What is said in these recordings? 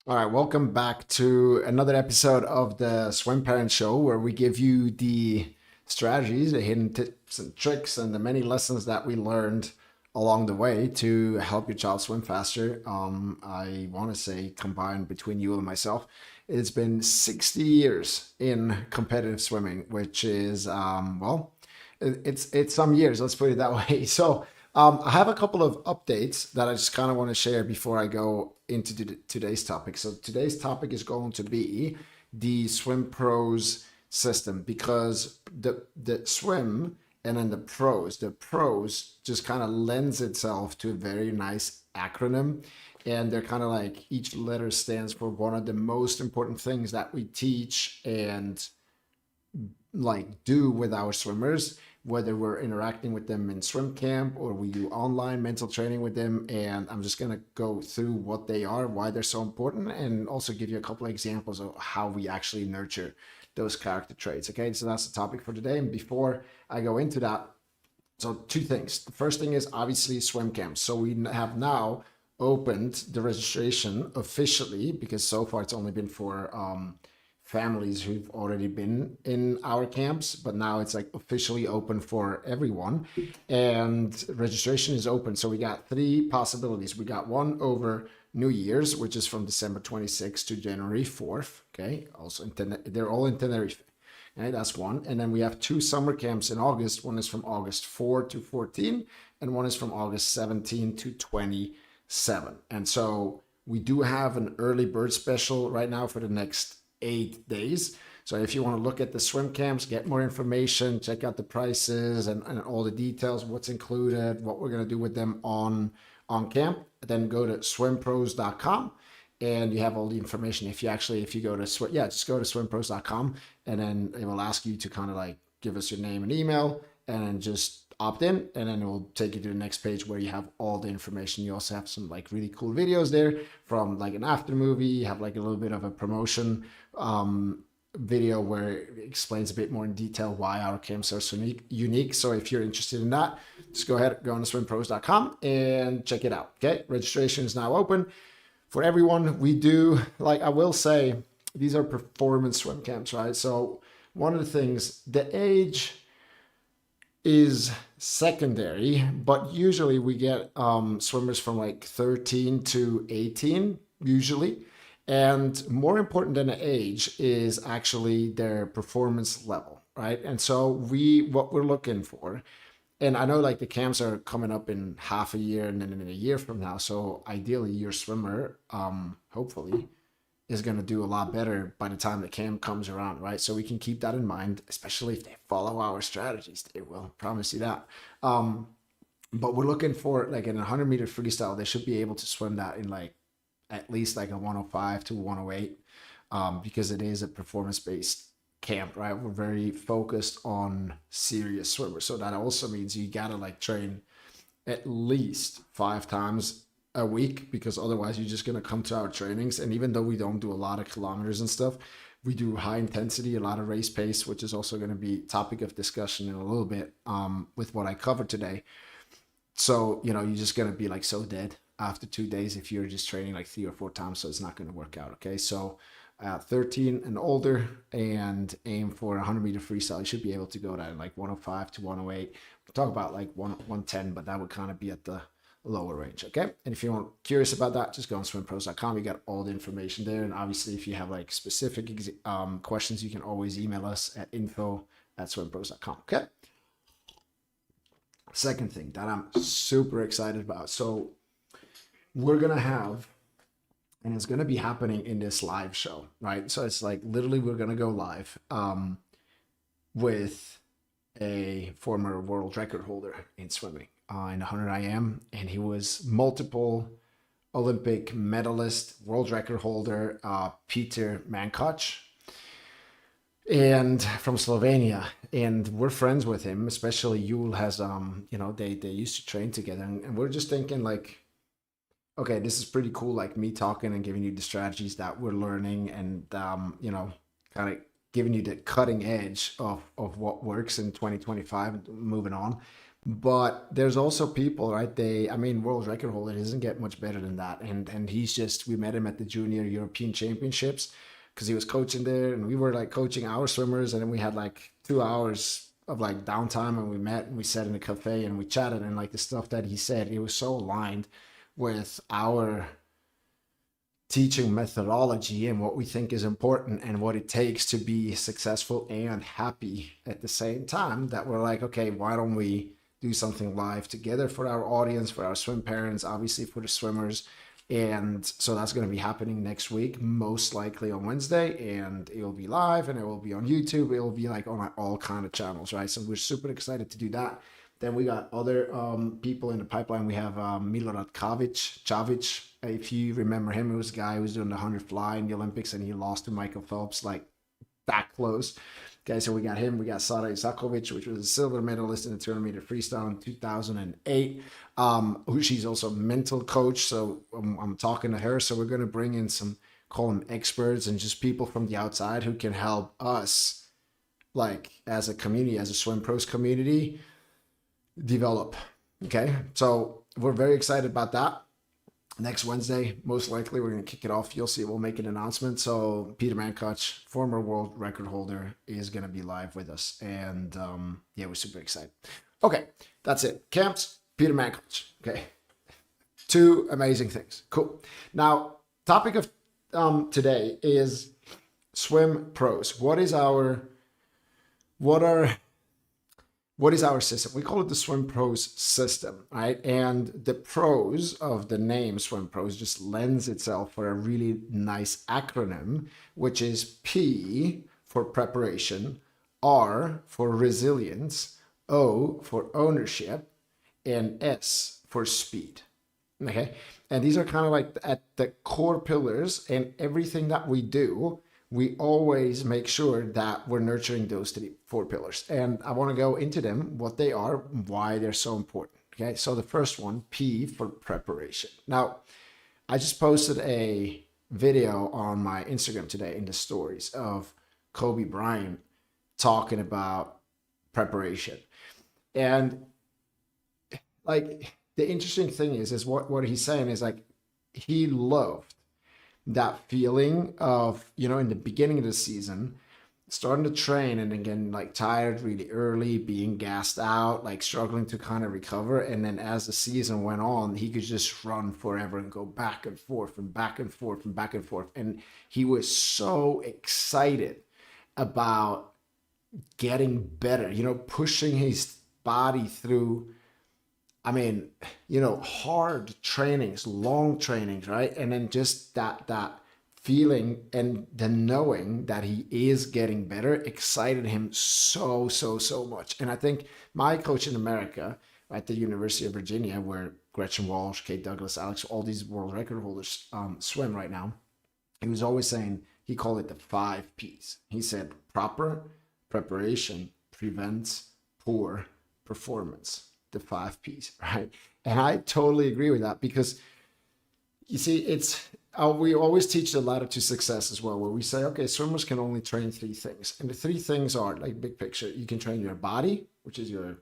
All right, welcome back to another episode of the Swim Parent Show, where we give you the strategies, the hidden tips and tricks, and the many lessons that we learned along the way to help your child swim faster. I want to say, combined between you and myself, it's been 60 years in competitive swimming, which is it's some years. Let's put it that way. So. I have a couple of updates that I just kind of want to share before I go into today's topic. So today's topic is going to be the Swimpros system, because the swim and then the pros just kind of lends itself to a very nice acronym. And they're kind of like, each letter stands for one of the most important things that we teach and like do with our swimmers, whether we're interacting with them in swim camp or we do online mental training with them. And I'm just going to go through what they are, why they're so important, and also give you a couple of examples of how we actually nurture those character traits. Okay, so that's the topic for today. And before I go into that, so two things. The first thing is obviously swim camps. So we have now opened the registration officially, because so far it's only been for families who've already been in our camps, but now it's like officially open for everyone, and registration is open. So we got three possibilities. We got one over New Year's, which is from December 26th to January 4th. Okay, also they're all in Tenerife. Okay, that's one. And then we have two summer camps in August. One is from August 4 to 14, and one is from August 17 to 27. And so we do have an early bird special right now for the next 8 days. So if you want to look at the swim camps, get more information, check out the prices and all the details, what's included, what we're going to do with them on camp, then go to swimpros.com and you have all the information. If you go to just go to swimpros.com, and then it will ask you to kind of like give us your name and email, and then just opt in, and then it will take you to the next page where you have all the information. You also have some like really cool videos there from like an after movie. You have like a little bit of a promotion video where it explains a bit more in detail why our camps are so unique. So if you're interested in that, just go ahead, go on to swimpros.com and check it out. Okay, registration is now open for everyone. We do, like I will say, these are performance swim camps, right? So one of the things, the age is secondary, but usually we get swimmers from like 13 to 18 usually. And more important than the age is actually their performance level, right? And so what we're looking for, and I know like the camps are coming up in half a year and then in a year from now. So ideally your swimmer, hopefully, is going to do a lot better by the time the camp comes around, right? So we can keep that in mind, especially if they follow our strategies. They will, promise you that. But we're looking for like in a 100-meter freestyle, they should be able to swim that in like at least like a 105 to 108, because it is a performance-based camp, right? We're very focused on serious swimmers. So that also means you got to like train at least 5 times a week, because otherwise you're just going to come to our trainings. And even though we don't do a lot of kilometers and stuff, we do high intensity, a lot of race pace, which is also going to be topic of discussion in a little bit with what I covered today. So, you're just going to be like so dead after 2 days if you're just training like 3 or 4 times. So it's not going to work out. Okay. So 13 and older, and aim for a 100-meter freestyle. You should be able to go to like 105 to 108. We talk about like 110, but that would kind of be at the lower range. Okay. And if you're curious about that, just go on swimpros.com. You got all the information there. And obviously if you have like specific questions, you can always email us at info@swimpros.com. Okay. Second thing that I'm super excited about. So we're going to have, and it's going to be happening in this live show, right? So it's like literally we're going to go live with a former world record holder in swimming in 100 IM, and he was multiple Olympic medalist, world record holder, Peter Mankoč, and from Slovenia. And we're friends with him, especially Yul has, they used to train together, and we're just thinking like, okay, this is pretty cool, like me talking and giving you the strategies that we're learning, and kind of giving you the cutting edge of what works in 2025 and moving on. But there's also people, right? World record holder doesn't get much better than that. And we met him at the Junior European Championships because he was coaching there, and we were like coaching our swimmers, and then we had like 2 hours of like downtime, and we met and we sat in a cafe and we chatted, and like the stuff that he said, it was so aligned with our teaching methodology and what we think is important and what it takes to be successful and happy at the same time, that we're like, okay, why don't we do something live together for our audience, for our swim parents, obviously for the swimmers. And so that's going to be happening next week, most likely on Wednesday, and it will be live and it will be on YouTube. It will be like on all kind of channels, right? So we're super excited to do that. Then we got other people in the pipeline. We have Milorad Čavić. If you remember him, it was a guy who was doing the 100 fly in the Olympics, and he lost to Michael Phelps like that close. Okay, so we got him. We got Sara Isakovic, which was a silver medalist in the 200 meter freestyle in 2008. She's also a mental coach, so I'm talking to her. So we're going to bring in some, call them experts, and just people from the outside who can help us, like as a community, as a Swimpros community, develop. Okay, so we're very excited about that. Next Wednesday, most likely, we're going to kick it off. You'll see, we'll make an announcement. So Peter Mankoč, former world record holder, is going to be live with us. And yeah, we're super excited. Okay, that's it. Camps, Peter Mankoč. Okay, 2 amazing things. Cool. Now, topic of today is Swimpros. What is our system? We call it the Swimpros system, right? And the pros of the name Swimpros just lends itself for a really nice acronym, which is P for preparation, R for resilience, O for ownership, and S for speed. Okay? And these are kind of like at the core pillars, and everything that we do, we always make sure that we're nurturing those 4 pillars. And I want to go into them, what they are, why they're so important. Okay, so the first one, P for preparation. Now, I just posted a video on my Instagram today in the stories of Kobe Bryant talking about preparation. And like the interesting thing is what he's saying is like he loved that feeling of, in the beginning of the season, starting to train and again, like tired really early, being gassed out, like struggling to kind of recover. And then as the season went on, he could just run forever and go back and forth and back and forth and back and forth. And he was so excited about getting better, pushing his body through, hard trainings, long trainings, right? And then just that feeling and the knowing that he is getting better excited him so much. And I think my coach in America at the University of Virginia, where Gretchen Walsh, Kate Douglas, Alex, all these world record holders swim right now, he was always saying, he called it the 5 Ps. He said preparation prevents poor performance. The 5 Ps, right? And I totally agree with that, because you see, we always teach the ladder to success as well, where we say, okay, swimmers can only train 3 things. And the 3 things are like big picture. You can train your body, which is your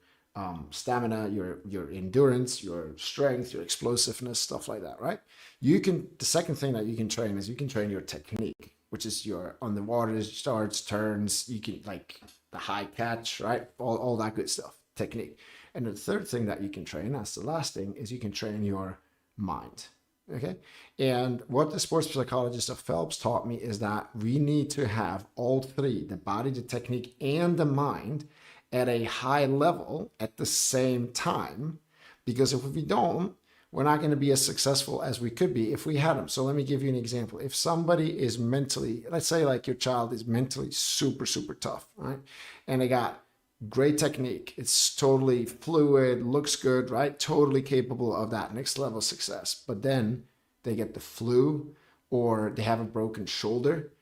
stamina, your endurance, your strength, your explosiveness, stuff like that, right? The second thing that you can train is you can train your technique, which is your on the water starts, turns, you can like the high catch, right? All that good stuff, technique. And the third thing that you can train, that's the last thing, is you can train your mind. Okay. And what the sports psychologist of Phelps taught me is that we need to have all 3, the body, the technique, and the mind, at a high level at the same time. Because if we don't, we're not going to be as successful as we could be if we had them. So let me give you an example. If somebody is mentally, let's say like your child is mentally super tough, right? And they got great technique, it's totally fluid, looks good, right? Totally capable of that next level success. But then they get the flu or they have a broken shoulder,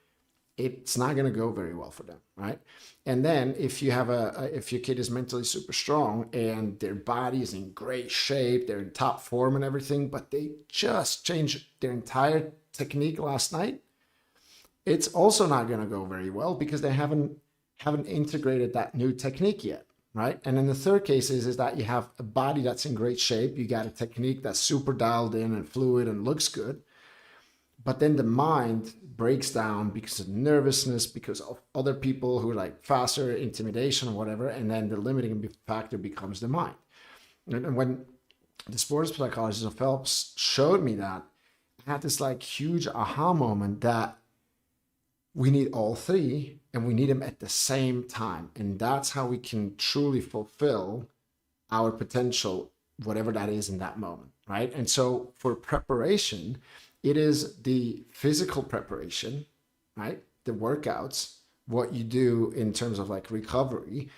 it's not going to go very well for them, right? And then if you have if your kid is mentally super strong and their body is in great shape, they're in top form and everything, but they just changed their entire technique last night, it's also not going to go very well because they haven't integrated that new technique yet. right? And then the third case is that you have a body that's in great shape. You got a technique that's super dialed in and fluid and looks good. But then the mind breaks down because of nervousness, because of other people who are like faster, intimidation or whatever. And then the limiting factor becomes the mind. And when the sports psychologist of Phelps showed me that, I had this like huge aha moment that we need all three and we need them at the same time. And that's how we can truly fulfill our potential, whatever that is in that moment, right? And so for preparation, it is the physical preparation, right? The workouts, what you do in terms of like recovery,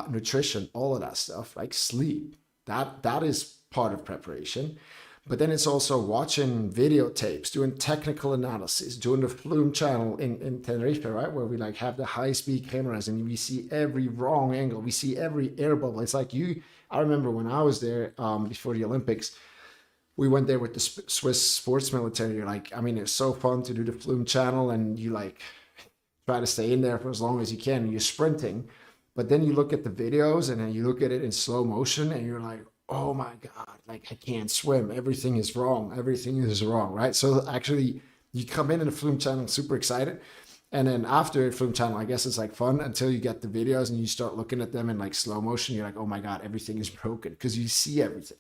nutrition, all of that stuff, like sleep. That is part of preparation. But then it's also watching videotapes, doing technical analysis, doing the Flume channel in Tenerife, right? Where we like have the high-speed cameras and we see every wrong angle. We see every air bubble. It's like I remember when I was there before the Olympics, we went there with the Swiss sports military. Like, I mean, it's so fun to do the Flume channel and you like try to stay in there for as long as you can. You're sprinting, but then you look at the videos and then you look at it in slow motion and you're like, oh my God, like I can't swim. Everything is wrong. Everything is wrong, right? So actually you come in the Flume channel super excited. And then after Flume channel, I guess it's like fun until you get the videos and you start looking at them in like slow motion. You're like, oh my God, everything is broken because you see everything.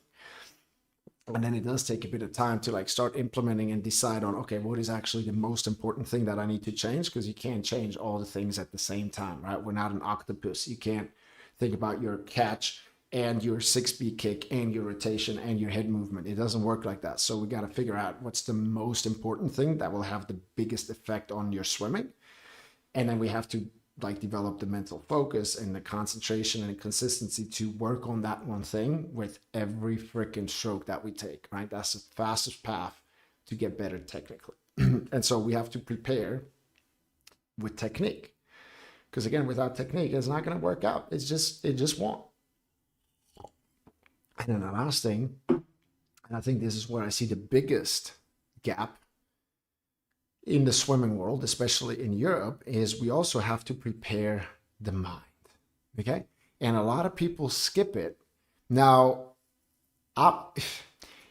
And then it does take a bit of time to like start implementing and decide on, okay, what is actually the most important thing that I need to change? Because you can't change all the things at the same time, right? We're not an octopus. You can't think about your catch and your 6-speed kick and your rotation and your head movement. It doesn't work like that. So we got to figure out what's the most important thing that will have the biggest effect on your swimming. And then we have to like develop the mental focus and the concentration and the consistency to work on that one thing with every freaking stroke that we take, right? That's the fastest path to get better technically. And so we have to prepare with technique, because again, without technique, it's not going to work out. It just won't. And then the last thing, and I think this is where I see the biggest gap in the swimming world, especially in Europe, is we also have to prepare the mind. Okay. And a lot of people skip it. Now,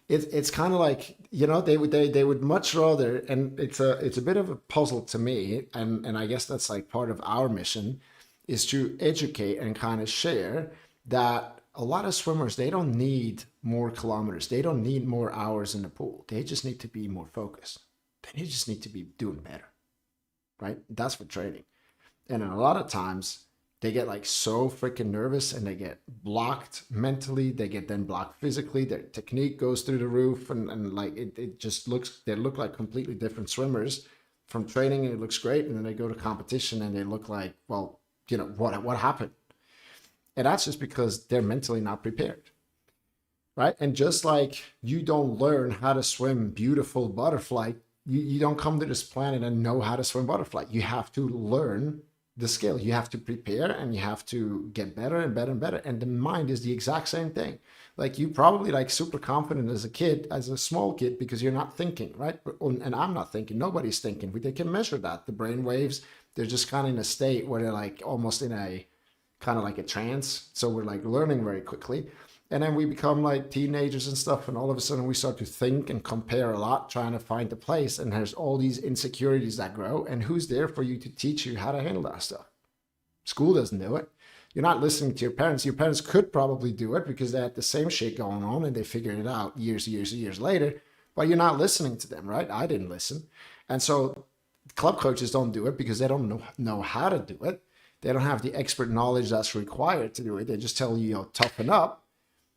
it's kind of like, you know, they would much rather, and it's a bit of a puzzle to me. And I guess that's like part of our mission is to educate and kind of share that a lot of swimmers, they don't need more kilometers. They don't need more hours in the pool. They just need to be more focused. They just need to be doing better, right? That's for training. And a lot of times they get like so freaking nervous and they get blocked mentally. They get then blocked physically. Their technique goes through the roof and like it just looks, they look like completely different swimmers from training and it looks great. And then they go to competition and they look like, well, you know, what happened? And that's just because they're mentally not prepared. Right. And just like you don't learn how to swim beautiful butterfly, you don't come to this planet and know how to swim butterfly. You have to learn the skill. You have to prepare and you have to get better and better and better. And the mind is the exact same thing. Like you probably like super confident as a kid, as a small kid, because you're not thinking, right? And I'm not thinking. Nobody's thinking. They can measure that. The brain waves, they're just kind of in a state where they're like almost in a kind of like a trance. So we're like learning very quickly. And then we become like teenagers and stuff. And all of a sudden we start to think and compare a lot, trying to find the place. And there's all these insecurities that grow. And who's there for you to teach you how to handle that stuff? School doesn't do it. You're not listening to your parents. Your parents could probably do it because they had the same shit going on and they figured it out years later. But you're not listening to them, right? I didn't listen. And so club coaches don't do it because they don't know how to do it. They don't have the expert knowledge that's required to do it. They just tell you, toughen up.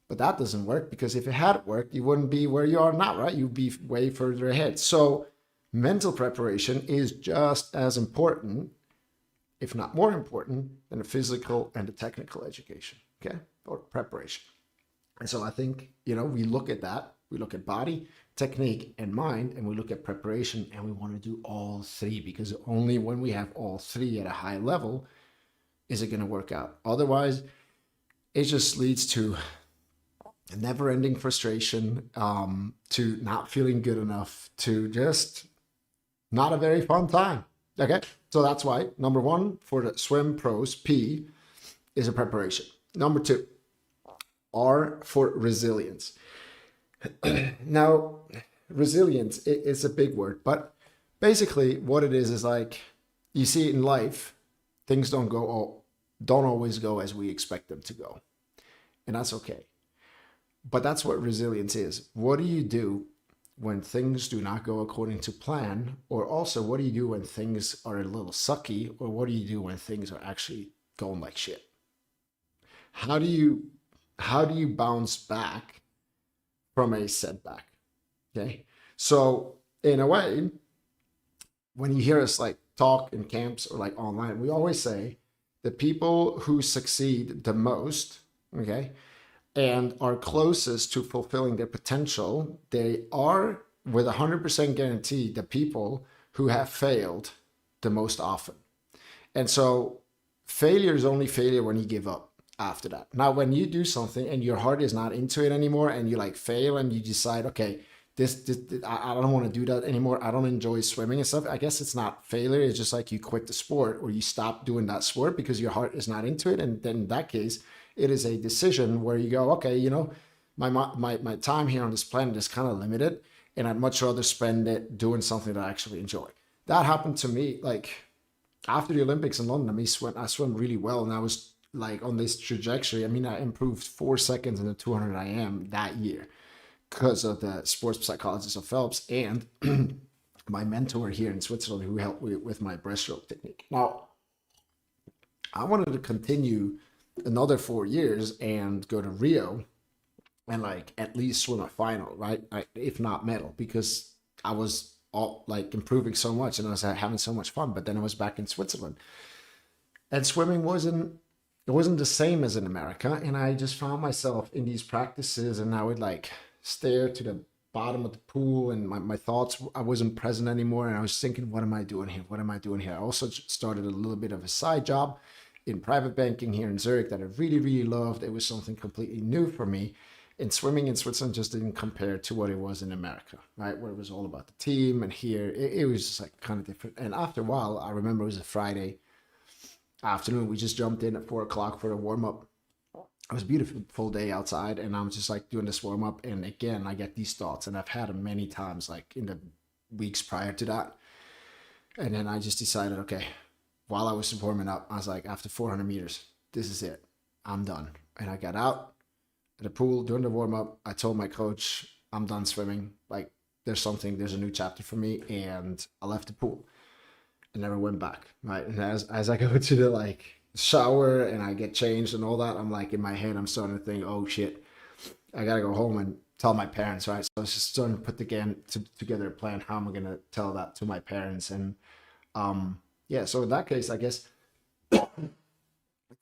But that doesn't work because if it had worked, you wouldn't be where you are now, right? You'd be way further ahead. So mental preparation is just as important, if not more important, than the physical and the technical education, okay? Or preparation. And so I think, we look at that. We look at body, technique, and mind, and we look at preparation, and we want to do all three because only when we have all three at a high level is it going to work out. Otherwise, it just leads to a never-ending frustration, to not feeling good enough, to just not a very fun time. Okay, so that's why number one for the Swimpros P is a preparation. Number two, R for resilience. Now, resilience is a big word, but basically what it is like, you see it in life, things don't always go as we expect them to go. And that's okay. But that's what resilience is. What do you do when things do not go according to plan? Or also, what do you do when things are a little sucky? Or what do you do when things are actually going like shit? How do you bounce back from a setback? Okay. So in a way, when you hear us like talk in camps or like online, we always say the people who succeed the most, okay, and are closest to fulfilling their potential, they are with 100% guarantee the people who have failed the most often. And so failure is only failure when you give up after that. Now, when you do something and your heart is not into it anymore and you like fail and you decide, okay, this I don't want to do that anymore. I don't enjoy swimming and stuff. I guess it's not failure. It's just like you quit the sport or you stop doing that sport because your heart is not into it. And then in that case, it is a decision where you go, okay, my time here on this planet is kind of limited and I'd much rather spend it doing something that I actually enjoy. That happened to me like after the Olympics in London. I swam really well and I was like on this trajectory. I mean, I improved 4 seconds in the 200 IM that year because of the sports psychologist of Phelps and my mentor here in Switzerland who helped me with my breaststroke technique. Now, I wanted to continue another 4 years and go to Rio and like at least swim a final, right? If not medal, because I was all like improving so much and I was having so much fun. But then I was back in Switzerland and swimming wasn't the same as in America. And I just found myself in these practices and I would like stare to the bottom of the pool and my thoughts, I wasn't present anymore. And I was thinking, what am I doing here? What am I doing here? I also started a little bit of a side job in private banking here in Zurich that I really, really loved. It was something completely new for me. And swimming in Switzerland just didn't compare to what it was in America, right? Where it was all about the team. And here it was just like kind of different. And after a while, I remember it was a Friday afternoon. We just jumped in at 4 o'clock for a warm up. It was a beautiful day outside and I'm just like doing this warm up. And again, I get these thoughts and I've had them many times, like in the weeks prior to that. And then I just decided, okay, while I was warming up, I was like, after 400 meters, this is it. I'm done. And I got out at the pool during the warm up. I told my coach, I'm done swimming. Like there's a new chapter for me. And I left the pool and never went back. Right. And as I go to the like shower and I get changed and all that, I'm like in my head, I'm starting to think, oh shit, I got to go home and tell my parents. Right. So I was just starting to put together a plan. How am I going to tell that to my parents? And, yeah, so in that case, I guess the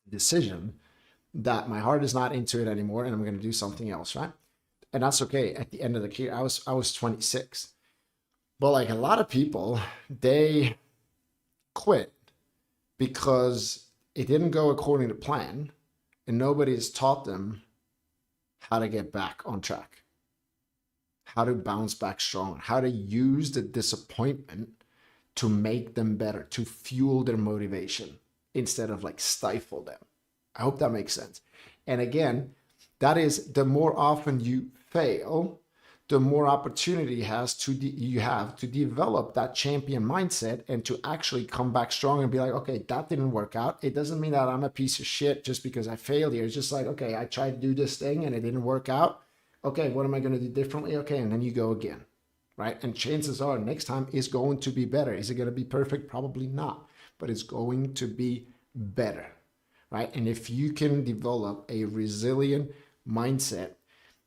decision that my heart is not into it anymore and I'm going to do something else, right? And that's okay. At the end of the year, I was 26. But like a lot of people, they quit because it didn't go according to plan and nobody has taught them how to get back on track, how to bounce back strong, how to use the disappointment to make them better, to fuel their motivation instead of like stifle them. I hope that makes sense. And again, that is the more often you fail, the more opportunity you have to develop that champion mindset and to actually come back strong and be like, okay, that didn't work out. It doesn't mean that I'm a piece of shit just because I failed here. It's just like, okay, I tried to do this thing and it didn't work out. Okay, what am I going to do differently? Okay, and then you go again. Right? And chances are next time is going to be better. Is it going to be perfect? Probably not, but it's going to be better, right? And if you can develop a resilient mindset,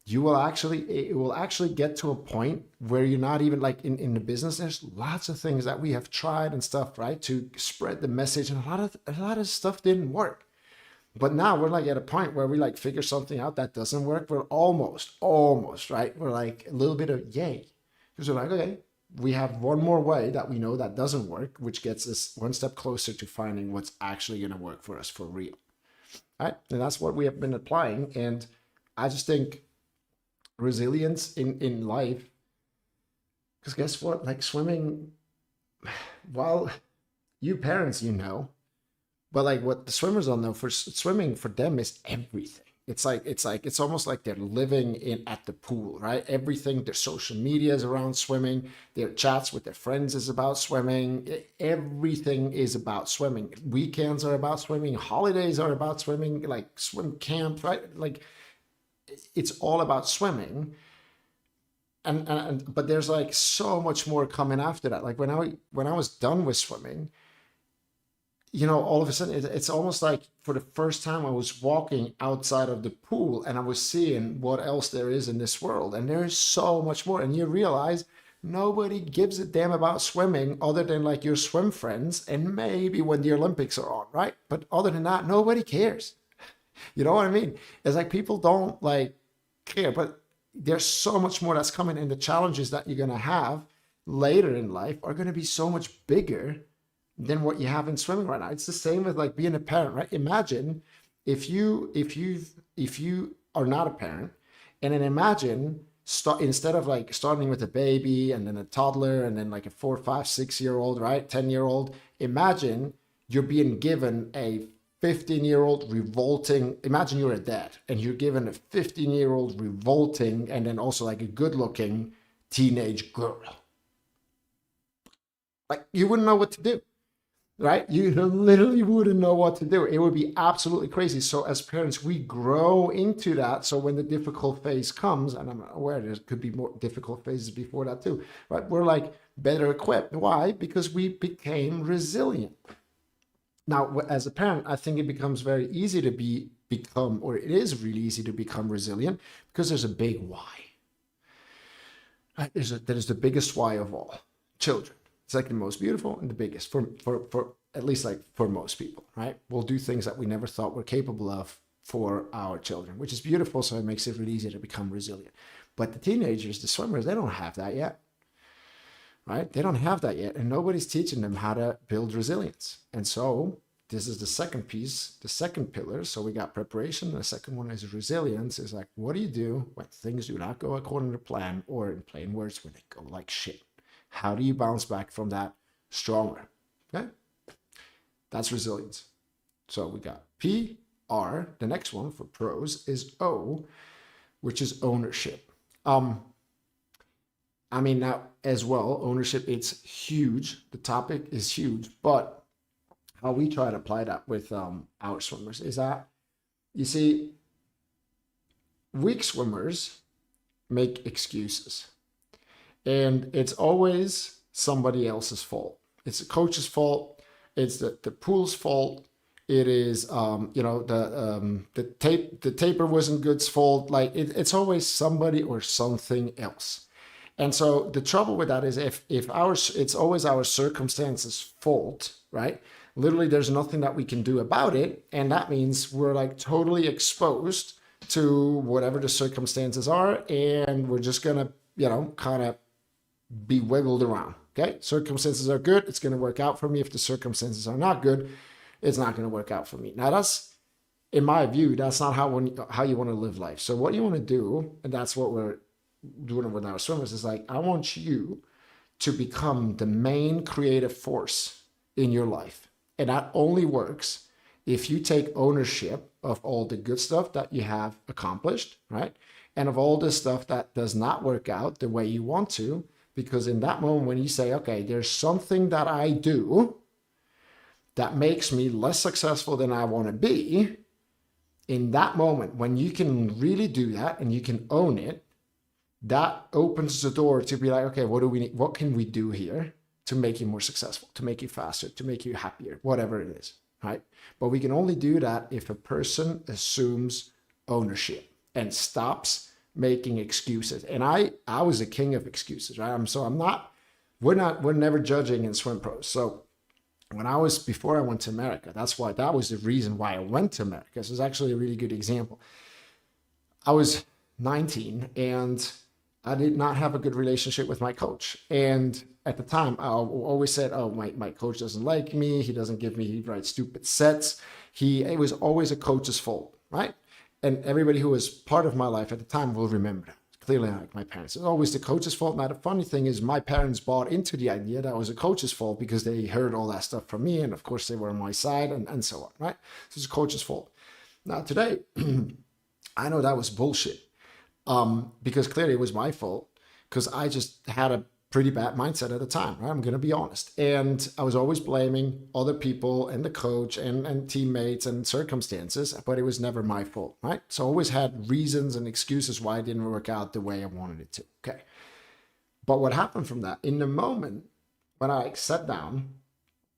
it will actually get to a point where you're not even like in the business. There's lots of things that we have tried and stuff, right? To spread the message and a lot of stuff didn't work. But now we're like at a point where we like figure something out that doesn't work. We're almost, right? We're like a little bit of yay. Because we're like, okay, we have one more way that we know that doesn't work, which gets us one step closer to finding what's actually going to work for us for real. All right. And that's what we have been applying. And I just think resilience in life, because guess what? Like swimming, well, you parents, But like what the swimmers don't know, for swimming for them is everything. It's almost like they're living in at the pool, right? Everything, their social media is around swimming, their chats with their friends is about swimming, everything is about swimming. Weekends are about swimming, holidays are about swimming, like swim camp, right? Like it's all about swimming. And but there's like so much more coming after that. Like when I was done with swimming, all of a sudden it's almost like for the first time I was walking outside of the pool and I was seeing what else there is in this world. And there is so much more. And you realize nobody gives a damn about swimming other than like your swim friends and maybe when the Olympics are on, right? But other than that, nobody cares. You know what I mean? It's like people don't like care, but there's so much more that's coming, and the challenges that you're going to have later in life are going to be so much bigger than what you have in swimming right now. It's the same with like being a parent, right? Imagine if you are not a parent, and then imagine instead of like starting with a baby and then a toddler and then like a 4, 5, 6-year-old, right? 10-year-old. Imagine you're being given a 15-year-old revolting. Imagine you're a dad and you're given a 15-year-old revolting and then also like a good-looking teenage girl. Like you wouldn't know what to do. Right? You literally wouldn't know what to do. It would be absolutely crazy. So as parents, we grow into that. So when the difficult phase comes, and I'm aware there could be more difficult phases before that too, right? We're like better equipped. Why? Because we became resilient. Now, as a parent, I think it becomes very easy to become, or it is really easy to become resilient because there's a big why. Right? That is the biggest why of all. Children. It's like the most beautiful and the biggest for at least like for most people, right? We'll do things that we never thought we're capable of for our children, which is beautiful. So it makes it really easy to become resilient. But the teenagers, the swimmers, they don't have that yet, right? They don't have that yet. And nobody's teaching them how to build resilience. And so this is the second piece, the second pillar. So we got preparation. The second one is resilience. Is like, what do you do when things do not go according to plan, or in plain words, when they go like shit? How do you bounce back from that stronger? Okay, that's resilience. So we got P, R. The next one for pros is O, which is ownership. I mean, now as well, ownership, it's huge. The topic is huge, but how we try to apply that with our swimmers is that, you see, weak swimmers make excuses. And it's always somebody else's fault. It's the coach's fault. It's the pool's fault. It is, the taper wasn't good's fault. Like it's always somebody or something else. And so the trouble with that is it's always our circumstances' fault, right? Literally, there's nothing that we can do about it. And that means we're like totally exposed to whatever the circumstances are. And we're just going to, kind of be wiggled around. Okay, circumstances are good, it's going to work out for me. If the circumstances are not good, it's not going to work out for me. Now that's, in my view, that's not how you want to live life. So what you want to do, and that's what we're doing with our swimmers, is like, I want you to become the main creative force in your life. And that only works if you take ownership of all the good stuff that you have accomplished, right? And of all the stuff that does not work out the way you want to. Because in that moment, when you say, okay, there's something that I do that makes me less successful than I want to be, in that moment, when you can really do that and you can own it, that opens the door to be like, okay, what do we need? What can we do here to make you more successful, to make you faster, to make you happier, whatever it is, right? But we can only do that if a person assumes ownership and stops making excuses. And I was a king of excuses, right? We're never judging in Swimpros. So before I went to America, that was the reason why I went to America. This is actually a really good example. I was 19 and I did not have a good relationship with my coach. And at the time, I always said, oh, my coach doesn't like me. He doesn't give me, he writes stupid sets. It was always a coach's fault, right? And everybody who was part of my life at the time will remember that. clearly like my parents. It's always the coach's fault. Now the funny thing is my parents bought into the idea that it was a coach's fault because they heard all that stuff from me, and of course they were on my side, and so on, right? So it's a coach's fault. Now today, I know that was bullshit, because clearly it was my fault, because I just had a pretty bad mindset at the time, right? I'm going to be honest. And I was always blaming other people and the coach and teammates and circumstances, but it was never my fault, right? So I always had reasons and excuses why it didn't work out the way I wanted it to. Okay. But what happened from that, in the moment when I sat down,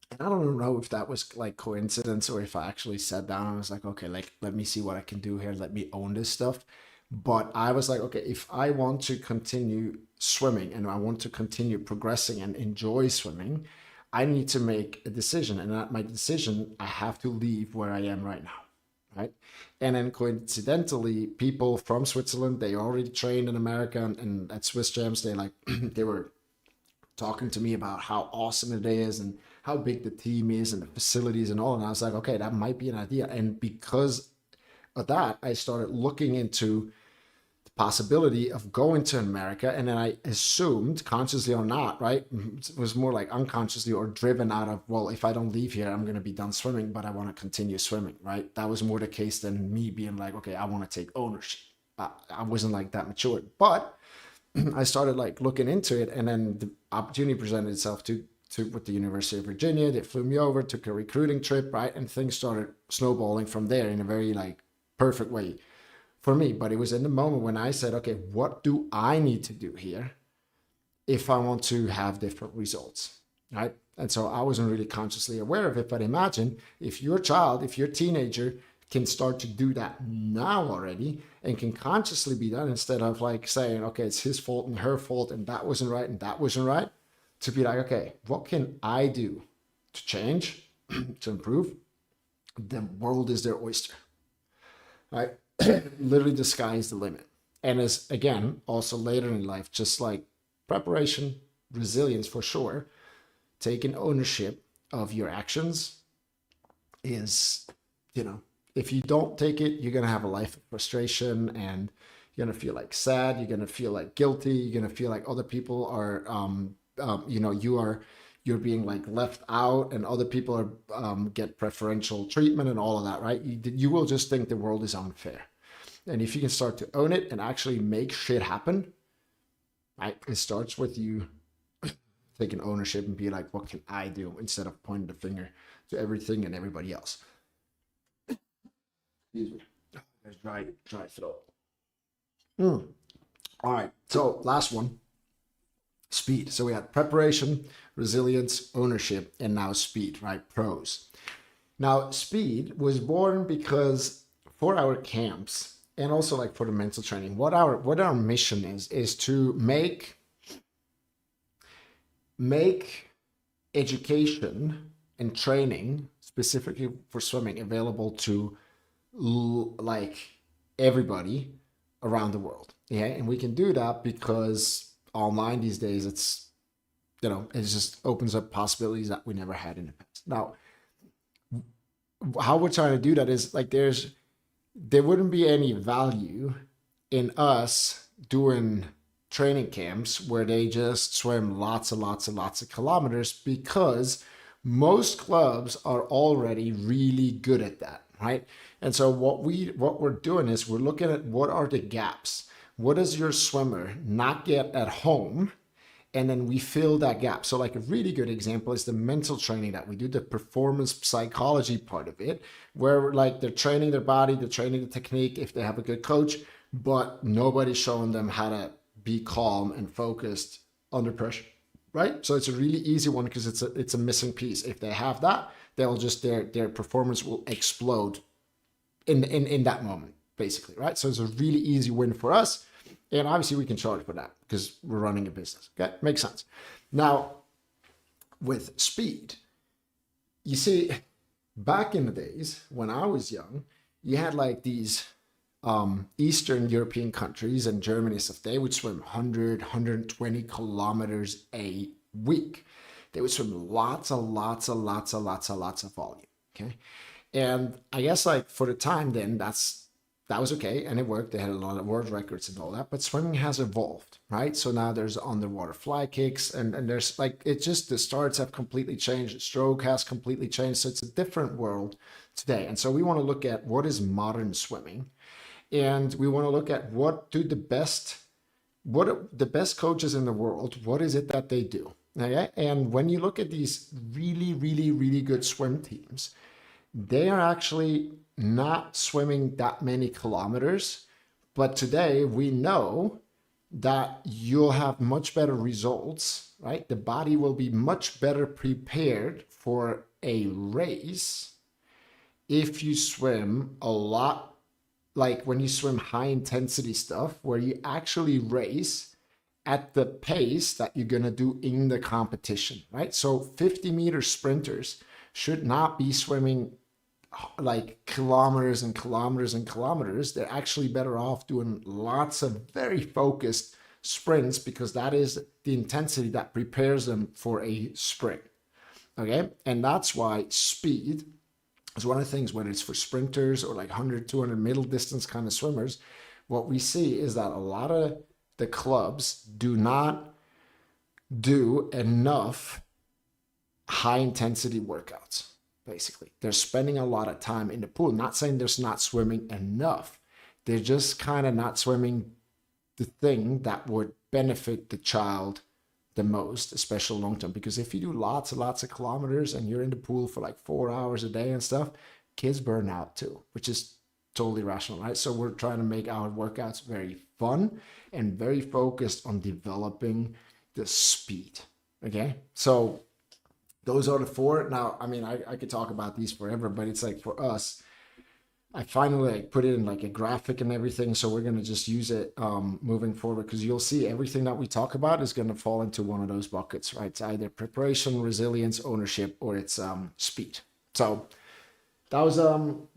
and I don't know if that was like coincidence or if I actually sat down and was like, okay, like, let me see what I can do here. Let me own this stuff. But I was like, okay, if I want to continue swimming and I want to continue progressing and enjoy swimming, I need to make a decision. And at my decision, I have to leave where I am right now, right? And then coincidentally, people from Switzerland, they already trained in America, and at Swiss Jams, they like, they were talking to me about how awesome it is and how big the team is and the facilities and all. And I was like, okay, that might be an idea. And because of that, I started looking into possibility of going to America. And then I assumed, consciously or not, right? It was more like unconsciously or driven out of, well, if I don't leave here, I'm going to be done swimming, but I want to continue swimming, right? That was more the case than me being like, okay, I want to take ownership. I wasn't like that mature, but I started like looking into it, and then the opportunity presented itself to with the University of Virginia. They flew me over, took a recruiting trip, right? And things started snowballing from there in a very like perfect way for me. But it was in the moment when I said, okay, what do I need to do here if I want to have different results, right? And so I wasn't really consciously aware of it, but imagine if your child, if your teenager can start to do that now already and can consciously be done, instead of like saying, okay, it's his fault and her fault and that wasn't right and that wasn't right, to be like, okay, what can I do to change, to improve? The world is their oyster, right? Literally the sky is the limit. And as again, also later in life, just like preparation, resilience for sure, taking ownership of your actions is, you know, if you don't take it, you're going to have a life of frustration, and you're going to feel like sad. You're going to feel like guilty. You're going to feel like other people are, you know, you're being like left out, and other people are get preferential treatment and all of that, right? You will just think the world is unfair. And if you can start to own it and actually make shit happen, right? It starts with you taking ownership and be like, what can I do? Instead of pointing the finger to everything and everybody else. Excuse me. There's dry throat. All right. So last one, speed. So we had preparation, resilience, ownership, and now speed, right? Pros. Now, speed was born because for our camps and also like for the mental training, what our mission is to make education and training specifically for swimming available to like everybody around the world. Yeah, and we can do that because online these days, it's, you know, it just opens up possibilities that we never had in the past. Now, how we're trying to do that is like there wouldn't be any value in us doing training camps where they just swim lots of kilometers, because most clubs are already really good at that, right? And so what we're doing is we're looking at what are the gaps. What does your swimmer not get at home? And then we fill that gap. So like a really good example is the mental training that we do, the performance psychology part of it, where like they're training their body, they're training the technique if they have a good coach, but nobody's showing them how to be calm and focused under pressure, right? So it's a really easy one because it's a missing piece. If they have that, they'll just their performance will explode in that moment, basically, right? So it's a really easy win for us. And obviously we can charge for that because we're running a business. Okay, makes sense. Now, with speed, you see, back in the days when I was young, you had like these Eastern European countries and Germany stuff. They would swim 100, 120 kilometers a week. They would swim lots of volume. Okay, and I guess like for the time then, that's that was okay, and it worked. They had a lot of world records and all that, but swimming has evolved, right? So now there's underwater fly kicks, and there's like, it's just, the starts have completely changed. Stroke has completely changed. So it's a different world today. And so we want to look at what is modern swimming, and we want to look at what are the best coaches in the world, what is it that they do? Okay. And when you look at these really, really, really good swim teams, they are actually not swimming that many kilometers. But today we know that you'll have much better results, right? The body will be much better prepared for a race if you swim a lot, like when you swim high intensity stuff, where you actually race at the pace that you're going to do in the competition, right? So 50-meter sprinters should not be swimming like kilometers and kilometers and kilometers. They're actually better off doing lots of very focused sprints, because that is the intensity that prepares them for a sprint. Okay. And that's why speed is one of the things, whether it's for sprinters or like 100, 200 middle distance kind of swimmers. What we see is that a lot of the clubs do not do enough high intensity workouts. Basically, they're spending a lot of time in the pool. Not saying there's not swimming enough. They're just kind of not swimming the thing that would benefit the child the most, especially long term. Because if you do lots and lots of kilometers and you're in the pool for like 4 hours a day and stuff, kids burn out too, which is totally rational, right? So we're trying to make our workouts very fun and very focused on developing the speed. Okay, so those are the four. Now, I mean, I could talk about these forever, but it's like, for us, I finally like put it in like a graphic and everything. So we're going to just use it moving forward, because you'll see everything that we talk about is going to fall into one of those buckets, right? It's either preparation, resilience, ownership, or it's speed. So that was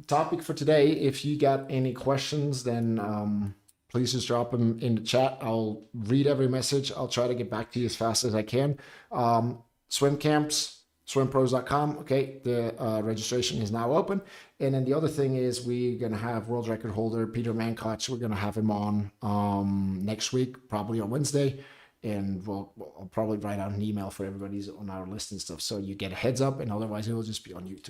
topic for today. If you got any questions, then please just drop them in the chat. I'll read every message. I'll try to get back to you as fast as I can. Swim camps, swimpros.com. Okay, the registration is now open. And then the other thing is, we're going to have world record holder Peter Mankoč. We're going to have him on next week, probably on Wednesday. And I'll probably write out an email for everybody's on our list and stuff, so you get a heads up, and otherwise it will just be on YouTube.